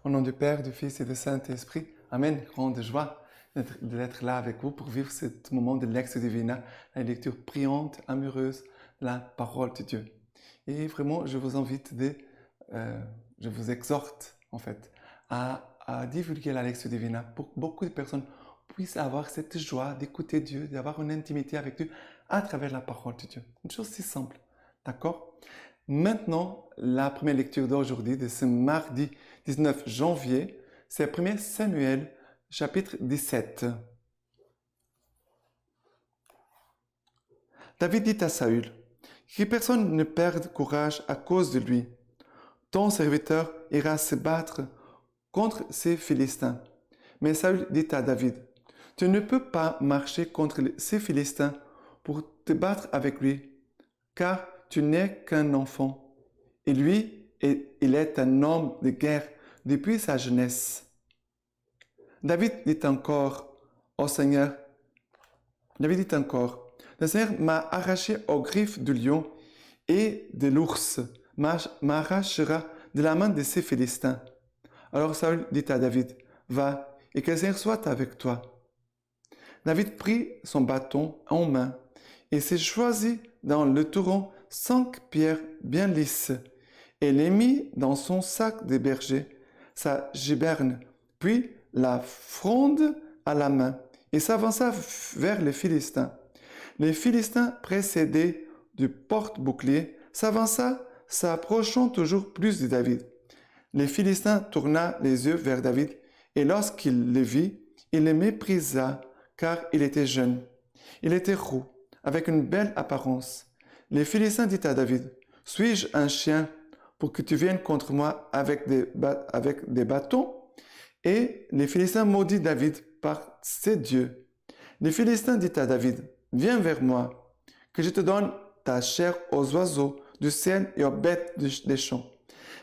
Au nom du Père, du Fils et du Saint-Esprit. Amen. Grande joie d'être là avec vous pour vivre ce moment de Lex Divina, la lecture priante, amoureuse de la parole de Dieu. Et vraiment, je vous invite, je vous exhorte en fait à divulguer la Lex Divina pour que beaucoup de personnes puissent avoir cette joie d'écouter Dieu, d'avoir une intimité avec Dieu à travers la parole de Dieu. Une chose si simple, d'accord? Maintenant, la première lecture d'aujourd'hui, de ce mardi 19 janvier, c'est 1 Samuel, chapitre 17. David dit à Saül, « Que personne ne perde courage à cause de lui. Ton serviteur ira se battre contre ces Philistins. » Mais Saül dit à David, « Tu ne peux pas marcher contre ces Philistins pour te battre avec lui, car tu n'es qu'un enfant. Et lui, il est un homme de guerre depuis sa jeunesse. » David dit encore au Seigneur, le Seigneur m'a arraché aux griffes du lion et de l'ours, m'arrachera de la main de ces Philistins. Alors Saül dit à David, va, et que le Seigneur soit avec toi. David prit son bâton en main et s'est choisi dans le torrent 5 pierres bien lisses et les mit dans son sac de berger, sa giberne, puis la fronde à la main et s'avança vers les Philistins. Les Philistins, précédés du porte-bouclier, s'approchant toujours plus de David. Les Philistins tourna les yeux vers David et lorsqu'il le vit, il le méprisa car il était jeune. Il était roux, avec une belle apparence. Les Philistins dirent à David, « Suis-je un chien pour que tu viennes contre moi avec des bâtons ?» Et les Philistins maudit David par ses dieux. Les Philistins dirent à David, « Viens vers moi, que je te donne ta chair aux oiseaux du ciel et aux bêtes des champs. »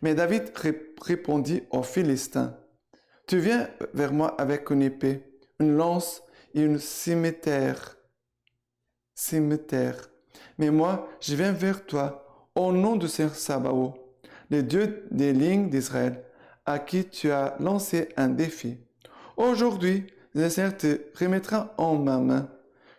Mais David répondit aux Philistins, « Tu viens vers moi avec une épée, une lance et une cimeterre. Mais moi, je viens vers toi au nom du Seigneur Sabaoth, le Dieu des lignes d'Israël, à qui tu as lancé un défi. Aujourd'hui, le Seigneur te remettra en ma main.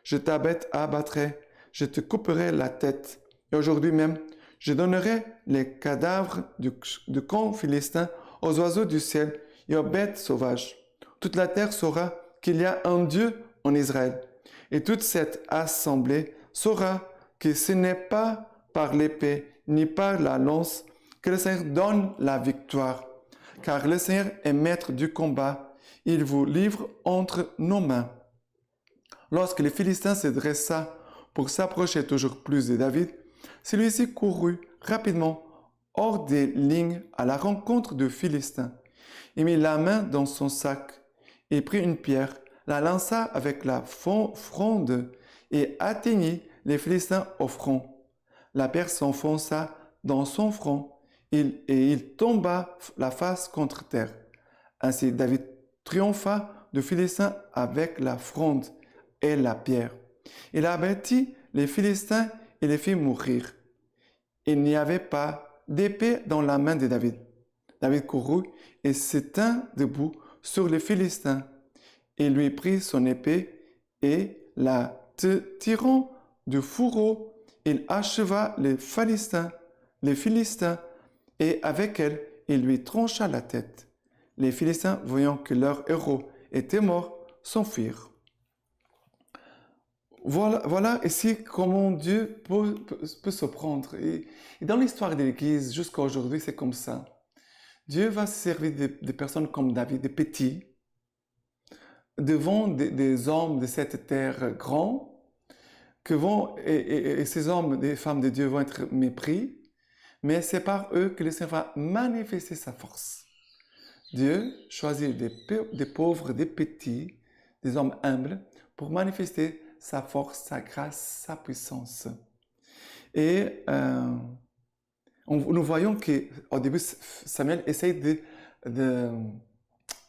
Je t'abattrai, je te couperai la tête. Et aujourd'hui même, je donnerai les cadavres du camp philistin aux oiseaux du ciel et aux bêtes sauvages. Toute la terre saura qu'il y a un Dieu en Israël. Et toute cette assemblée saura que ce n'est pas par l'épée ni par la lance que le Seigneur donne la victoire. Car le Seigneur est maître du combat. Il vous livre entre nos mains. » Lorsque les Philistins se dressa pour s'approcher toujours plus de David, celui-ci courut rapidement hors des lignes à la rencontre du Philistin. Il mit la main dans son sac et prit une pierre, la lança avec la fronde et atteignit les Philistins au front. La pierre s'enfonça dans son front et il tomba la face contre terre. Ainsi David triompha du Philistin avec la fronde et la pierre. Il abattit les Philistins et les fit mourir. Il n'y avait pas d'épée dans la main de David. David courut et se tint debout sur les Philistins. Il lui prit son épée et, la tirant du fourreau, il acheva les Philistins, et avec elle, il lui trancha la tête. Les Philistins, voyant que leur héros était mort, s'enfuirent. Voilà ici comment Dieu peut se prendre. Et dans l'histoire de l'Église, jusqu'à aujourd'hui, c'est comme ça. Dieu va se servir de personnes comme David, des petits, devant des hommes de cette terre grands, et ces hommes, des femmes de Dieu vont être mépris, mais c'est par eux que le Seigneur va manifester sa force. Dieu choisit des pauvres, des petits, des hommes humbles, pour manifester sa force, sa grâce, sa puissance. Et nous voyons qu'au début, Samuel essaye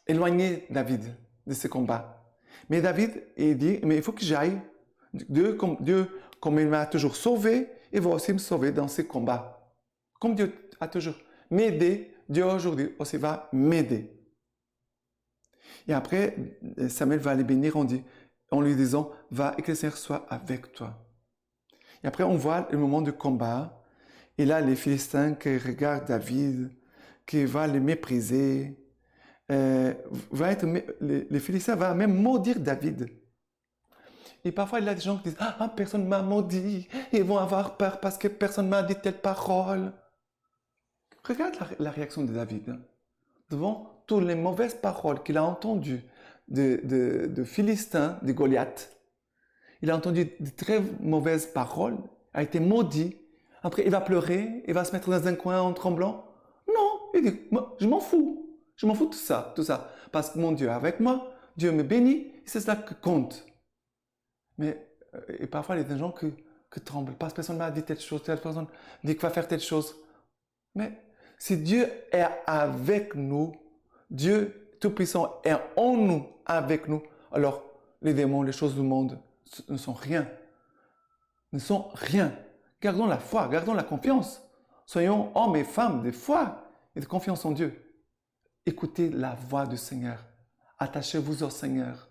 d'éloigner David de ce combat. Mais David, il dit, mais il faut que j'aille. Dieu, comme il m'a toujours sauvé, il va aussi me sauver dans ces combats. Comme Dieu a toujours m'aidé Dieu aujourd'hui aussi va m'aider. Et après, Samuel va les bénir en lui disant, va et que le Seigneur soit avec toi. Et après, on voit le moment de combat. Et là, les Philistins qui regardent David, qui va les mépriser, les Philistins vont même maudire David. Et parfois, il y a des gens qui disent, ah, personne ne m'a maudit. Ils vont avoir peur parce que personne ne m'a dit telle parole. Regarde la réaction de David. Hein. Devant toutes les mauvaises paroles qu'il a entendues de Philistins, de Goliath. Il a entendu de très mauvaises paroles, a été maudit. Après, il va pleurer, il va se mettre dans un coin en tremblant. Non, il dit, je m'en fous. Je m'en fous de tout ça. Parce que mon Dieu est avec moi, Dieu me bénit, c'est cela qui compte. Mais et parfois, il y a des gens qui tremblent. Parce que personne ne m'a dit telle chose, telle personne dit qu'il va faire telle chose. Mais si Dieu est avec nous, Dieu Tout-Puissant est en nous, avec nous, alors les démons, les choses du monde ne sont rien. Ne sont rien. Gardons la foi, gardons la confiance. Soyons hommes et femmes de foi et de confiance en Dieu. Écoutez la voix du Seigneur. Attachez-vous au Seigneur.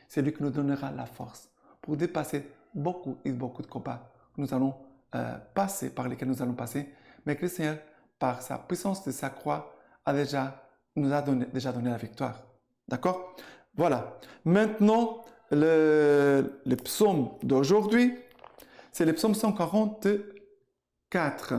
C'est lui qui nous donnera la force pour dépasser beaucoup et beaucoup de combats que nous allons passer, par lesquels nous allons passer, mais que le Seigneur, par sa puissance de sa croix, nous a déjà donné la victoire. D'accord? Voilà. Maintenant, le psaume d'aujourd'hui, c'est le psaume 144.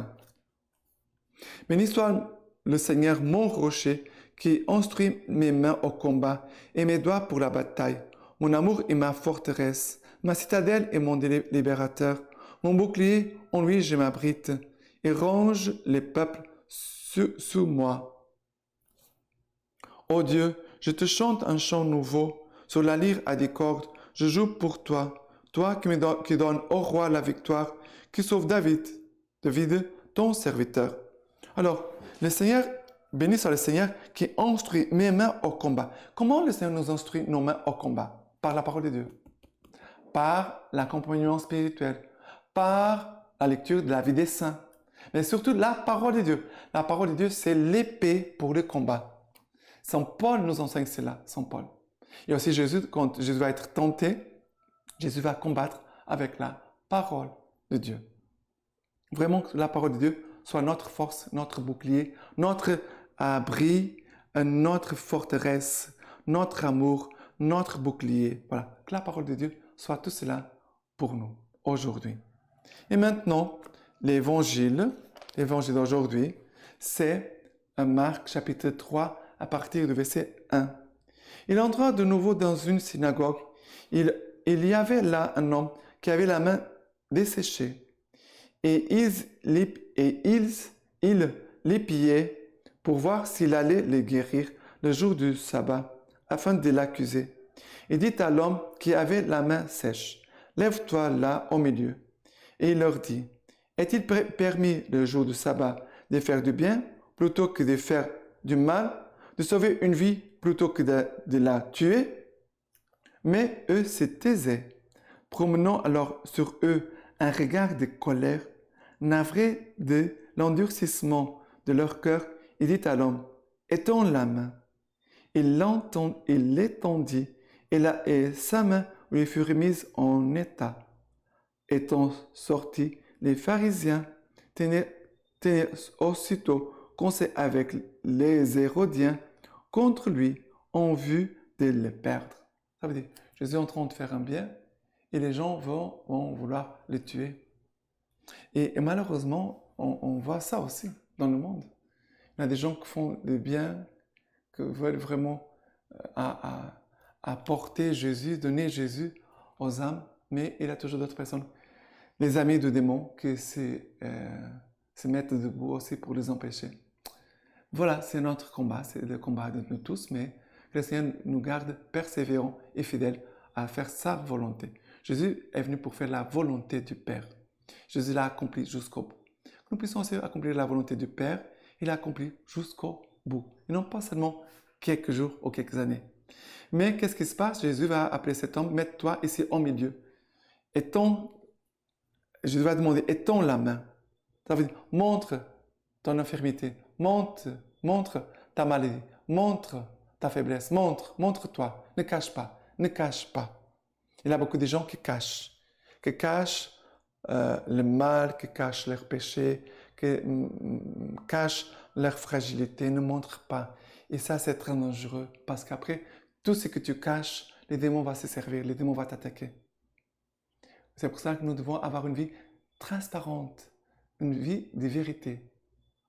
Béni soit le Seigneur, mon rocher, qui instruit mes mains au combat et mes doigts pour la bataille. Mon amour est ma forteresse, ma citadelle est mon libérateur. Mon bouclier, en lui je m'abrite, et range les peuples sous moi. Ô Dieu, je te chante un chant nouveau, sur la lyre à des cordes, je joue pour toi, toi qui donnes au roi la victoire, qui sauve David, ton serviteur. Alors, le Seigneur, béni soit le Seigneur qui instruit mes mains au combat. Comment le Seigneur nous instruit nos mains au combat? Par la parole de Dieu, par l'accompagnement spirituel, par la lecture de la vie des saints, mais surtout la parole de Dieu. La parole de Dieu, c'est l'épée pour le combat. Saint Paul nous enseigne cela, Saint Paul. Et aussi Jésus, quand Jésus va être tenté, Jésus va combattre avec la parole de Dieu. Vraiment que la parole de Dieu soit notre force, notre bouclier, notre abri, notre forteresse, notre amour, notre bouclier. Voilà, que la parole de Dieu soit tout cela pour nous aujourd'hui. Et maintenant, l'évangile d'aujourd'hui, c'est Marc chapitre 3 à partir du verset 1. Il entra de nouveau dans une synagogue. Il y avait là un homme qui avait la main desséchée. Et ils l'épiaient pour voir s'il allait les guérir le jour du sabbat, afin de l'accuser. Il dit à l'homme qui avait la main sèche, « Lève-toi là au milieu. » Et il leur dit, « Est-il permis le jour du sabbat de faire du bien plutôt que de faire du mal, de sauver une vie plutôt que de la tuer ?» Mais eux se taisaient, promenant alors sur eux un regard de colère, navré de l'endurcissement de leur cœur. Il dit à l'homme, « Étends la main. » Il l'étendit, et sa main lui fut remise en état. Étant sortis, les pharisiens tenaient aussitôt conseil avec les Hérodiens contre lui en vue de le perdre. Ça veut dire, Jésus est en train de faire un bien et les gens vont vouloir le tuer. Et malheureusement, on voit ça aussi dans le monde. Il y a des gens qui font des biens, qui veulent vraiment apporter Jésus, donner Jésus aux âmes, mais il y a toujours d'autres personnes, les amis de démons, qui se mettent debout aussi pour les empêcher. Voilà, c'est notre combat, c'est le combat de nous tous, mais que le Seigneur nous garde persévérants et fidèles à faire sa volonté. Jésus est venu pour faire la volonté du Père. Jésus l'a accompli jusqu'au bout. Que nous puissions aussi accomplir la volonté du Père, il l'a accompli jusqu'au bout. Et non pas seulement quelques jours ou quelques années. Mais qu'est-ce qui se passe? Jésus va appeler cet homme, mets-toi ici au milieu. Jésus va demander, étends la main. Ça veut dire, montre ton infirmité, montre montre ta maladie, montre ta faiblesse, montre-toi, ne cache pas, ne cache pas. Il y a beaucoup de gens qui cachent le mal, qui cachent leurs péchés, qui cachent leur fragilité, ne montrent pas. Et ça, c'est très dangereux parce qu'après, tout ce que tu caches, les démons vont se servir, les démons vont t'attaquer. C'est pour ça que nous devons avoir une vie transparente, une vie de vérité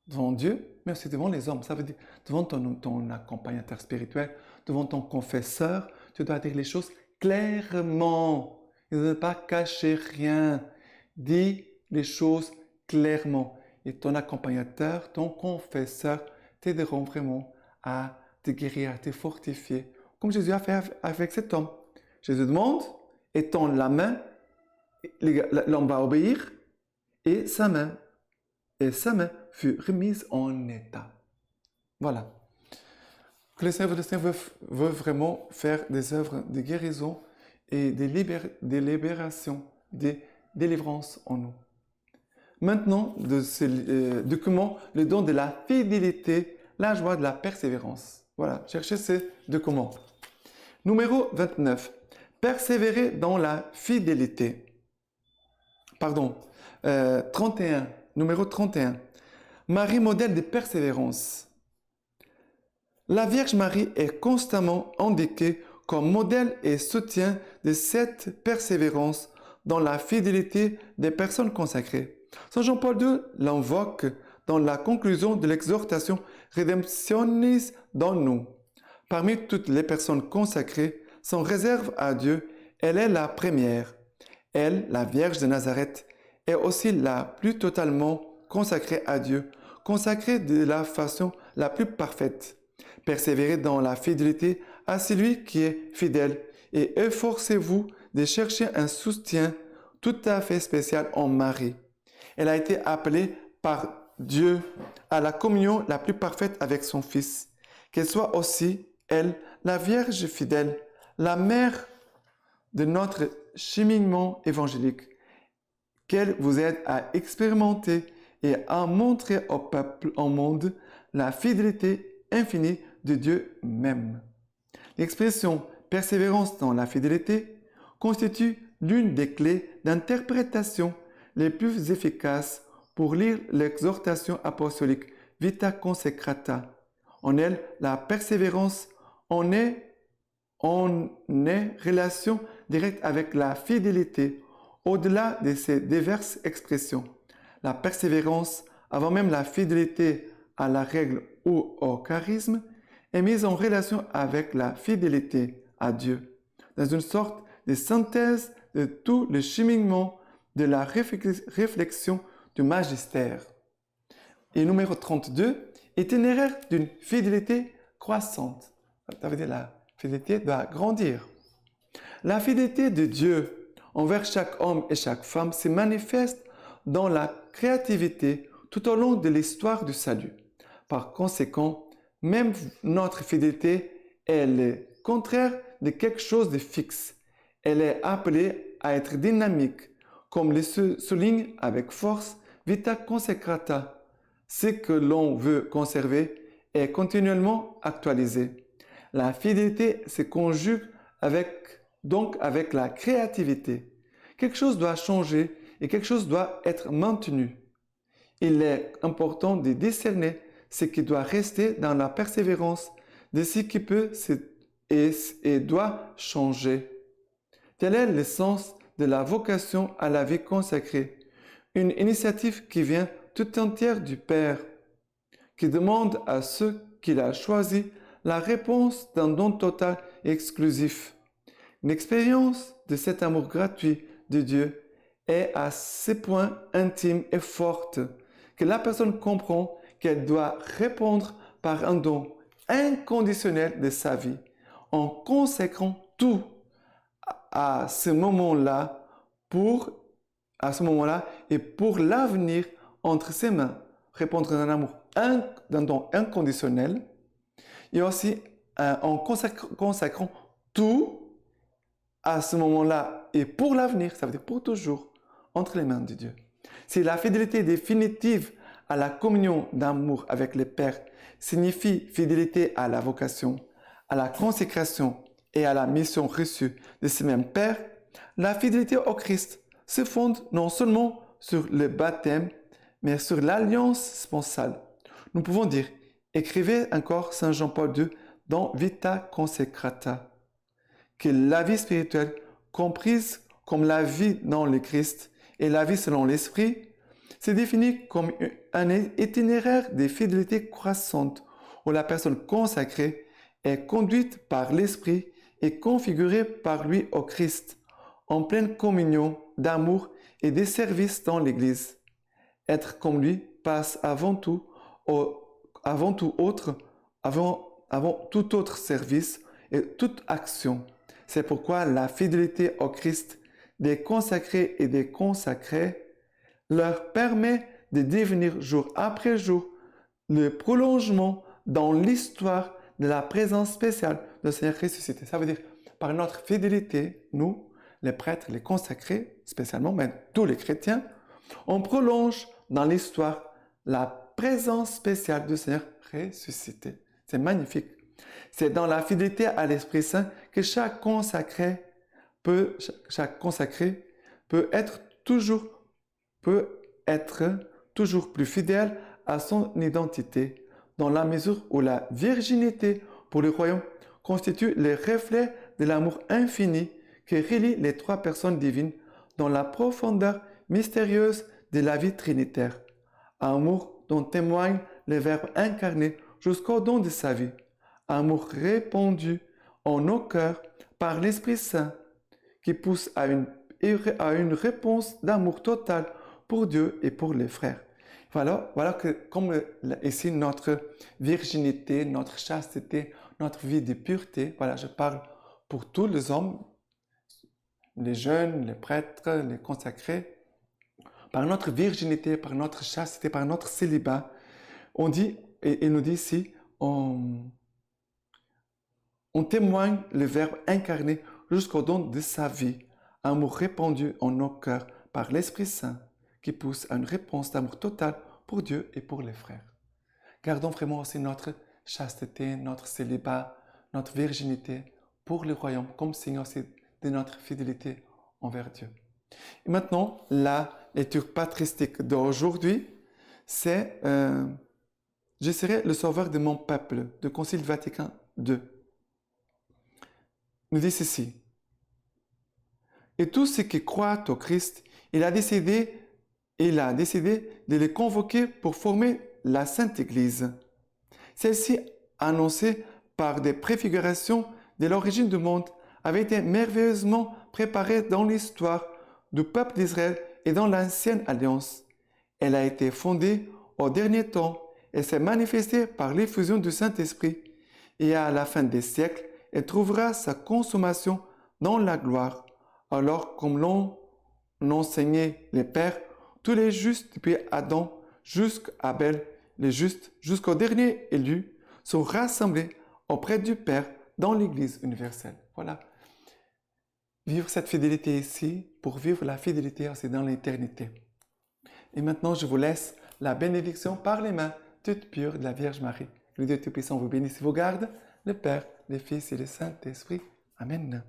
devant Dieu, mais aussi devant les hommes. Ça veut dire devant ton accompagnateur spirituel, devant ton confesseur, tu dois dire les choses clairement. Il ne doit pas cacher rien. Dis les choses clairement. Et ton accompagnateur, ton confesseur t'aideront vraiment à te guérir, à te fortifier. Comme Jésus a fait avec cet homme. Jésus demande, étend la main, l'homme va obéir, et sa main fut remise en état. Voilà. Que le Seigneur veut vraiment faire des œuvres de guérison et de libération, de délivrance en nous. Maintenant, de comment le don de la fidélité, la joie de la persévérance. Voilà, cherchez ces deux comment. Numéro 29. Persévérer dans la fidélité. Pardon, 31. Numéro 31. Marie, modèle de persévérance. La Vierge Marie est constamment indiquée comme modèle et soutien de cette persévérance dans la fidélité des personnes consacrées. Saint Jean-Paul II l'invoque dans la conclusion de l'exhortation Redemptionis dans nous. Parmi toutes les personnes consacrées, sans réserve à Dieu, elle est la première. Elle, la Vierge de Nazareth, est aussi la plus totalement consacrée à Dieu, consacrée de la façon la plus parfaite. Persévérez dans la fidélité à celui qui est fidèle et efforcez-vous de chercher un soutien tout à fait spécial en Marie. Elle a été appelée par Dieu à la communion la plus parfaite avec son Fils. Qu'elle soit aussi, elle, la Vierge fidèle, la mère de notre cheminement évangélique, qu'elle vous aide à expérimenter et à montrer au peuple, au monde, la fidélité infinie de Dieu même. L'expression persévérance dans la fidélité constitue l'une des clés d'interprétation les plus efficaces pour lire l'exhortation apostolique Vita Consecrata. En elle, la persévérance en est relation directe avec la fidélité, au-delà de ces diverses expressions. La persévérance, avant même la fidélité à la règle ou au charisme, est mise en relation avec la fidélité à Dieu, dans une sorte de synthèse de tout le cheminement de la réflexion du magistère. Et numéro 32, itinéraire d'une fidélité croissante. Ça veut dire la fidélité doit grandir. La fidélité de Dieu envers chaque homme et chaque femme se manifeste dans la créativité tout au long de l'histoire du salut. Par conséquent, même notre fidélité, elle est contraire de quelque chose de fixe. Elle est appelée à être dynamique, comme le souligne avec force Vita Consecrata. Ce que l'on veut conserver est continuellement actualisé. La fidélité se conjugue donc avec la créativité. Quelque chose doit changer et quelque chose doit être maintenu. Il est important de discerner ce qui doit rester dans la persévérance de ce qui peut et doit changer. Tel est le sens de la vocation à la vie consacrée, une initiative qui vient tout entière du Père, qui demande à ceux qu'il a choisis la réponse d'un don total et exclusif. Une expérience de cet amour gratuit de Dieu est à ce point intime et forte que la personne comprend qu'elle doit répondre par un don inconditionnel de sa vie, en consacrant tout à ce moment-là et pour l'avenir entre ses mains, répondre d'un don inconditionnel et aussi en consacrant tout à ce moment-là et pour l'avenir, ça veut dire pour toujours, entre les mains de Dieu. Si la fidélité définitive à la communion d'amour avec le Père signifie fidélité à la vocation, à la consécration et à la mission reçue de ce même Père, la fidélité au Christ se fonde non seulement sur le baptême, mais sur l'alliance sponsale. Nous pouvons dire, écrivait encore Saint Jean-Paul II dans Vita Consecrata, que la vie spirituelle, comprise comme la vie dans le Christ et la vie selon l'Esprit, se définit comme un itinéraire de fidélité croissante où la personne consacrée est conduite par l'Esprit et configurée par lui au Christ, en pleine communion d'amour et de service dans l'Église. Être comme lui passe avant tout autre service et toute action. C'est pourquoi la fidélité au Christ des consacrés et des consacrés leur permet de devenir jour après jour le prolongement dans l'histoire de la présence spéciale du Seigneur ressuscité. Ça veut dire, par notre fidélité, nous, les prêtres, les consacrés, spécialement, mais tous les chrétiens, on prolonge dans l'histoire la présence spéciale du Seigneur ressuscité. C'est magnifique. C'est dans la fidélité à l'Esprit Saint que chaque consacré peut être toujours plus fidèle à son identité, dans la mesure où la virginité pour le royaume constitue le reflet de l'amour infini qui relie les trois personnes divines dans la profondeur mystérieuse de la vie trinitaire. Amour dont témoigne le Verbe incarné jusqu'au don de sa vie. Amour répandu en nos cœurs par l'Esprit Saint qui pousse à une réponse d'amour total pour Dieu et pour les frères. Voilà que comme ici notre virginité, notre chasteté, notre vie de pureté, voilà, je parle pour tous les hommes, les jeunes, les prêtres, les consacrés, par notre virginité, par notre chasteté, par notre célibat, on dit, et il nous dit ici, on témoigne le Verbe incarné jusqu'au don de sa vie, amour répandu en nos cœurs par l'Esprit Saint, qui pousse à une réponse d'amour total pour Dieu et pour les frères. Gardons vraiment aussi notre chasteté, notre célibat, notre virginité pour le royaume, comme signe aussi de notre fidélité envers Dieu. Et maintenant, la lecture patristique d'aujourd'hui, c'est « Je serai le sauveur de mon peuple » du Concile Vatican II. Nous dit ceci. Et tous ceux qui croient au Christ, il a décidé de les convoquer pour former la Sainte Église. Celle-ci, annoncée par des préfigurations de l'origine du monde, avait été merveilleusement préparée dans l'histoire du peuple d'Israël et dans l'Ancienne Alliance. Elle a été fondée au dernier temps et s'est manifestée par l'effusion du Saint-Esprit. Et à la fin des siècles, elle trouvera sa consommation dans la gloire. Alors, comme l'ont enseigné les pères, tous les justes depuis Adam jusqu'à Abel, les justes jusqu'au dernier élu, sont rassemblés auprès du Père dans l'Église universelle. Voilà. Vivre cette fidélité ici pour vivre la fidélité aussi dans l'éternité. Et maintenant, je vous laisse la bénédiction par les mains toutes pures de la Vierge Marie. Que le Dieu Tout-Puissant vous bénisse et vous garde, le Père, le Fils et le Saint-Esprit. Amen.